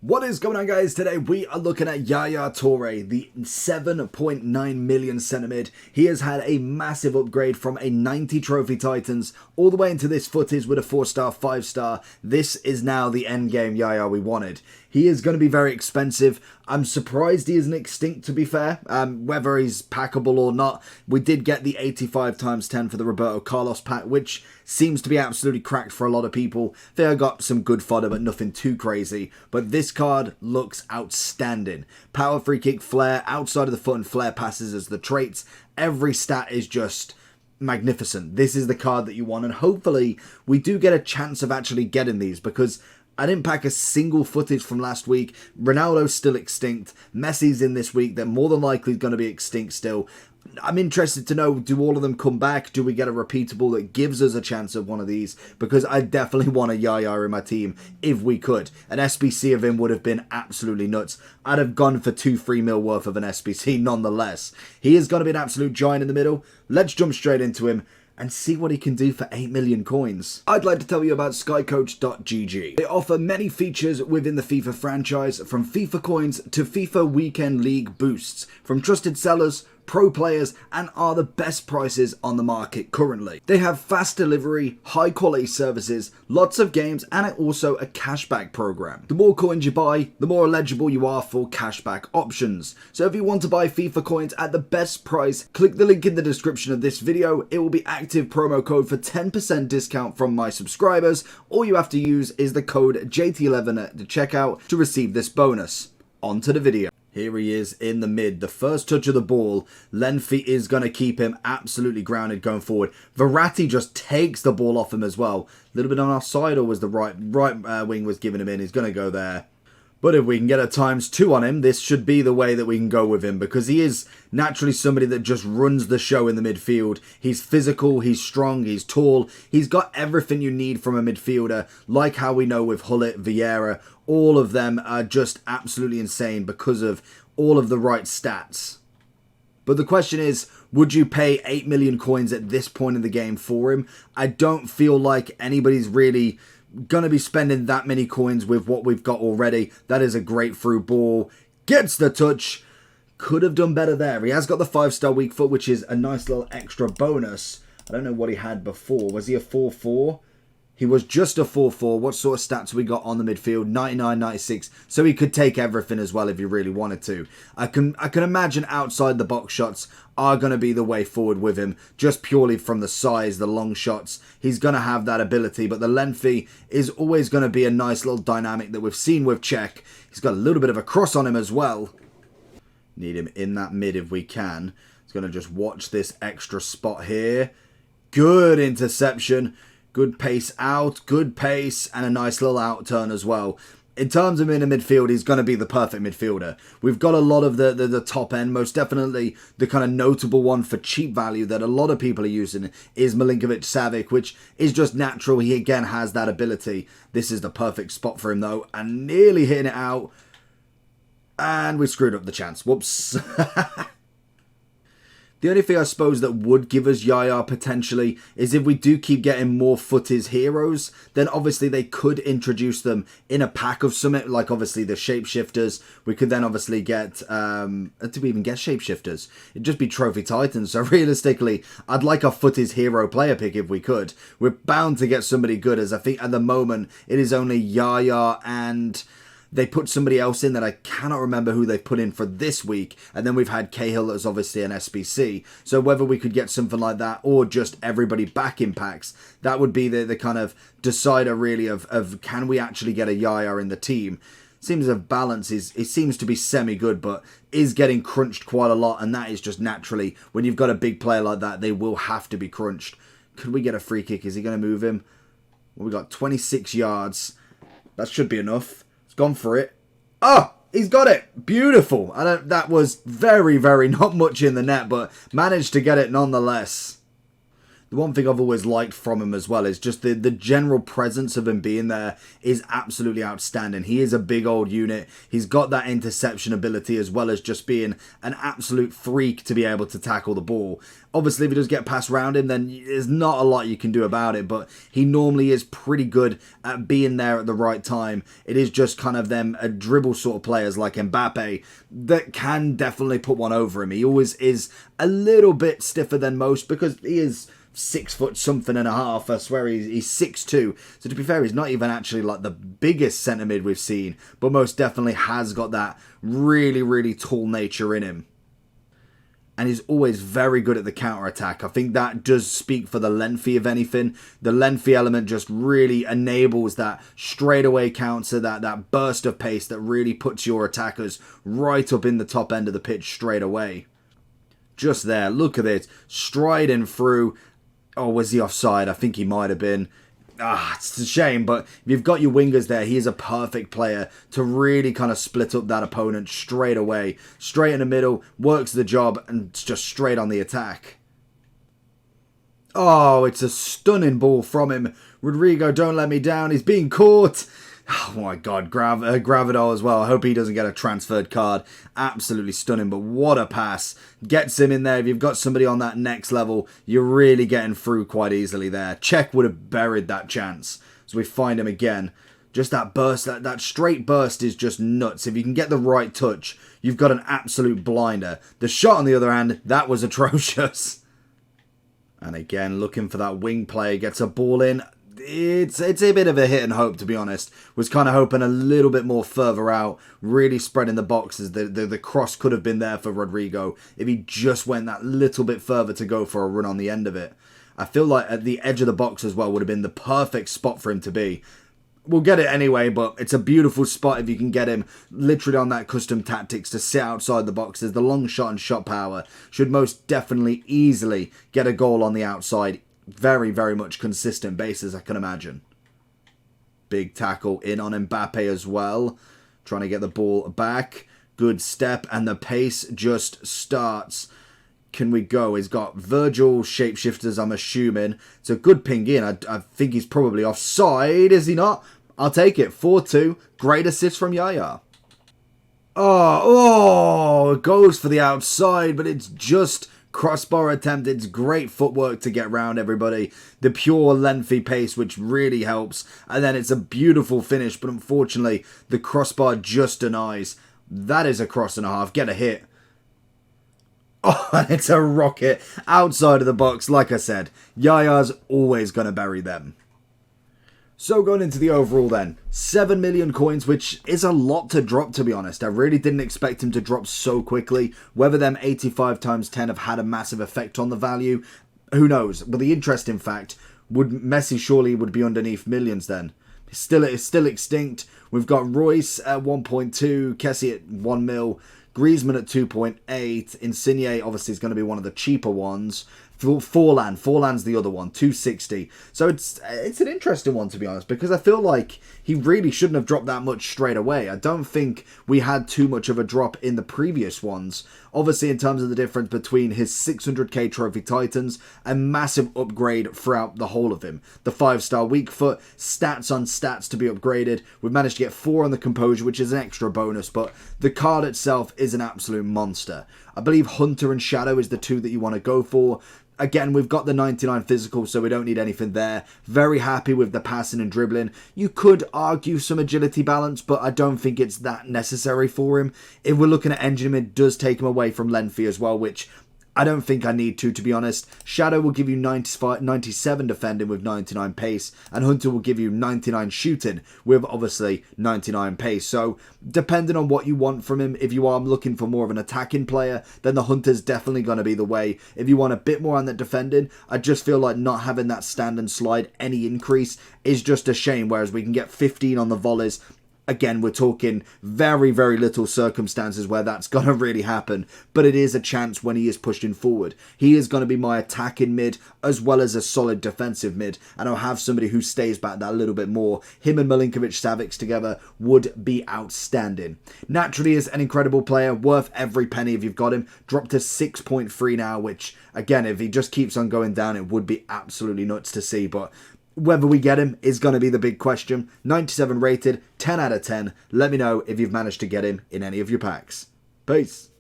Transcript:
What is going on, guys? Today we are looking at Yaya Toure, the 7.9 million centre mid. He has had a massive upgrade from a 90 trophy Titans all the way into this Futties with a 4-star, 5-star. This is now the end game Yaya we wanted. He is going to be very expensive. I'm surprised he isn't extinct, to be fair. Whether he's packable or not, we did get the 85 times 10 for the Roberto Carlos pack, which seems to be absolutely cracked for a lot of people. They got some good fodder, but nothing too crazy. But this card looks outstanding. Power, free kick, flair, outside of the foot and flare passes as the traits. Every stat is just magnificent. This is the card that you want, and hopefully we do get a chance of actually getting these, because I didn't pack a single footage from last week. Ronaldo's still extinct. Messi's in this week. They're more than likely going to be extinct still. I'm interested to know, do all of them come back? Do we get a repeatable that gives us a chance of one of these? Because I definitely want a Yaya in my team if we could. An SBC of him would have been absolutely nuts. I'd have gone for 2-3 mil worth of an SBC nonetheless. He is going to be an absolute giant in the middle. Let's jump straight into him and see what he can do for 8 million coins. I'd like to tell you about skycoach.gg. They offer many features within the FIFA franchise, from FIFA coins to FIFA Weekend League boosts, from trusted sellers, pro players, and are the best prices on the market currently. They have fast delivery, high quality services, lots of games, and also a cashback program. The more coins you buy, the more eligible you are for cashback options. So if you want to buy FIFA coins at the best price, click the link in the description of this video. It will be active promo code for 10% discount from my subscribers. All you have to use is the code JT11 at the checkout to receive this bonus. On to the video. Here he is in the mid. The first touch of the ball. Lenfi is going to keep him absolutely grounded going forward. Verratti just takes the ball off him as well. A little bit on our side, or was the right wing was giving him in. He's going to go there. But if we can get a ×2 on him, this should be the way that we can go with him, because he is naturally somebody that just runs the show in the midfield. He's physical, he's strong, he's tall. He's got everything you need from a midfielder, like how we know with Hullet, Vieira. All of them are just absolutely insane because of all of the right stats. But the question is, would you pay 8 million coins at this point in the game for him? I don't feel like anybody's really going to be spending that many coins with what we've got already. That is a great through ball. Gets the touch. Could have done better there. He has got the 5-star weak foot, which is a nice little extra bonus. I don't know what he had before. Was he a 4-4? He was just a 4-4. What sort of stats we got on the midfield? 99, 96. So he could take everything as well if he really wanted to. I can imagine outside the box shots are going to be the way forward with him. Just purely from the size, the long shots. He's going to have that ability. But the lengthy is always going to be a nice little dynamic that we've seen with Czech. He's got a little bit of a cross on him as well. Need him in that mid if we can. He's going to just watch this extra spot here. Good interception. Good pace out, good pace, and a nice little out turn as well. In terms of in the midfield, he's going to be the perfect midfielder. We've got a lot of the top end. Most definitely the kind of notable one for cheap value that a lot of people are using is Milinkovic-Savic, which is just natural. He again has that ability. This is the perfect spot for him though, and nearly hitting it out. And we screwed up the chance. Whoops. The only thing I suppose that would give us Yaya potentially is if we do keep getting more Futties heroes, then obviously they could introduce them in a pack of something, like obviously the shapeshifters. We could then obviously get, did we even get shapeshifters? It'd just be trophy titans. So realistically, I'd like a Futties hero player pick if we could. We're bound to get somebody good, as I think at the moment it is only Yaya, and they put somebody else in that I cannot remember who they put in for this week. And then we've had Cahill as obviously an SBC. So whether we could get something like that or just everybody back in packs, that would be the kind of decider really of can we actually get a Yaya in the team. Seems of balance it seems to be semi-good, but is getting crunched quite a lot. And that is just naturally, when you've got a big player like that, they will have to be crunched. Could we get a free kick? Is he going to move him? Well, we got 26 yards. That should be enough. Gone for it. Oh, he's got it. Beautiful. That was very, very not much in the net, but managed to get it nonetheless. The one thing I've always liked from him as well is just the general presence of him being there is absolutely outstanding. He is a big old unit. He's got that interception ability as well as just being an absolute freak to be able to tackle the ball. Obviously, if he does get passed around him, then there's not a lot you can do about it, but he normally is pretty good at being there at the right time. It is just kind of them dribble sort of players like Mbappe that can definitely put one over him. He always is a little bit stiffer than most because he is 6 foot something and a half. I swear he's 6'2". So to be fair, he's not even actually like the biggest centre mid we've seen, but most definitely has got that really, really tall nature in him. And he's always very good at the counter-attack. I think that does speak for the lengthy, if anything. The lengthy element just really enables that straightaway counter, that burst of pace that really puts your attackers right up in the top end of the pitch straight away. Just there, look at it, striding through. Oh, was he offside? I think he might have been. It's a shame, but if you've got your wingers there, he is a perfect player to really kind of split up that opponent straight away. Straight in the middle, works the job, and just straight on the attack. Oh, it's a stunning ball from him. Rodrigo, don't let me down. He's being caught. Oh my God, Gravado as well. I hope he doesn't get a transferred card. Absolutely stunning, but what a pass. Gets him in there. If you've got somebody on that next level, you're really getting through quite easily there. Czech would have buried that chance. So we find him again. Just that burst, that straight burst is just nuts. If you can get the right touch, you've got an absolute blinder. The shot, on the other hand, that was atrocious. And again, looking for that wing player, gets a ball in. It's a bit of a hit and hope, to be honest. Was kind of hoping a little bit more further out, really spreading the boxes. The cross could have been there for Rodrigo if he just went that little bit further to go for a run on the end of it. I feel like at the edge of the box as well would have been the perfect spot for him to be. We'll get it anyway, but it's a beautiful spot if you can get him literally on that custom tactics to sit outside the boxes. The long shot and shot power should most definitely easily get a goal on the outside. Very, very much consistent basis, I can imagine. Big tackle in on Mbappe as well. Trying to get the ball back. Good step, and the pace just starts. Can we go? He's got Virgil shapeshifters, I'm assuming. It's a good ping in. I think he's probably offside, is he not? I'll take it. 4-2. Great assist from Yaya. Oh, it goes for the outside, but it's just crossbar attempt. It's great footwork to get round everybody. The pure lengthy pace, which really helps. And then it's a beautiful finish, but unfortunately, the crossbar just denies. That is a cross and a half. Get a hit. Oh, and it's a rocket outside of the box. Like I said, Yaya's always going to bury them. So going into the overall then, 7 million coins, which is a lot to drop, to be honest. I really didn't expect him to drop so quickly. Whether them 85 times 10 have had a massive effect on the value, who knows? But the interesting fact, would Messi surely would be underneath millions then? It's still extinct. We've got Royce at 1.2, Kessie at 1 mil, Griezmann at 2.8, Insigne obviously is going to be one of the cheaper ones. Forlan's the other one, 260. So it's an interesting one, to be honest, because I feel like he really shouldn't have dropped that much straight away. I don't think we had too much of a drop in the previous ones. Obviously, in terms of the difference between his 600k Trophy Titans, a massive upgrade throughout the whole of him. The 5-star weak foot, stats on stats to be upgraded. We've managed to get 4 on the composure, which is an extra bonus, but the card itself is an absolute monster. I believe Hunter and Shadow is the 2 that you want to go for. Again, we've got the 99 physical, so we don't need anything there. Very happy with the passing and dribbling. You could argue some agility balance, but I don't think it's that necessary for him. If we're looking at engine, it does take him away from lengthy as well, which I don't think I need to be honest. Shadow will give you 97 defending with 99 pace, and Hunter will give you 99 shooting with obviously 99 pace. So depending on what you want from him, if you are looking for more of an attacking player, then the Hunter's definitely going to be the way. If you want a bit more on that defending, I just feel like not having that stand and slide any increase is just a shame, whereas we can get 15 on the volleys, Again, we're talking very, very little circumstances where that's going to really happen, but it is a chance when he is pushing forward. He is going to be my attacking mid as well as a solid defensive mid, and I'll have somebody who stays back that little bit more. Him and Milinkovic-Savic together would be outstanding. Naturally is an incredible player, worth every penny if you've got him. Dropped to 6.3 now, which, again, if he just keeps on going down, it would be absolutely nuts to see, but whether we get him is going to be the big question. 97 rated, 10 out of 10. Let me know if you've managed to get him in any of your packs. Peace.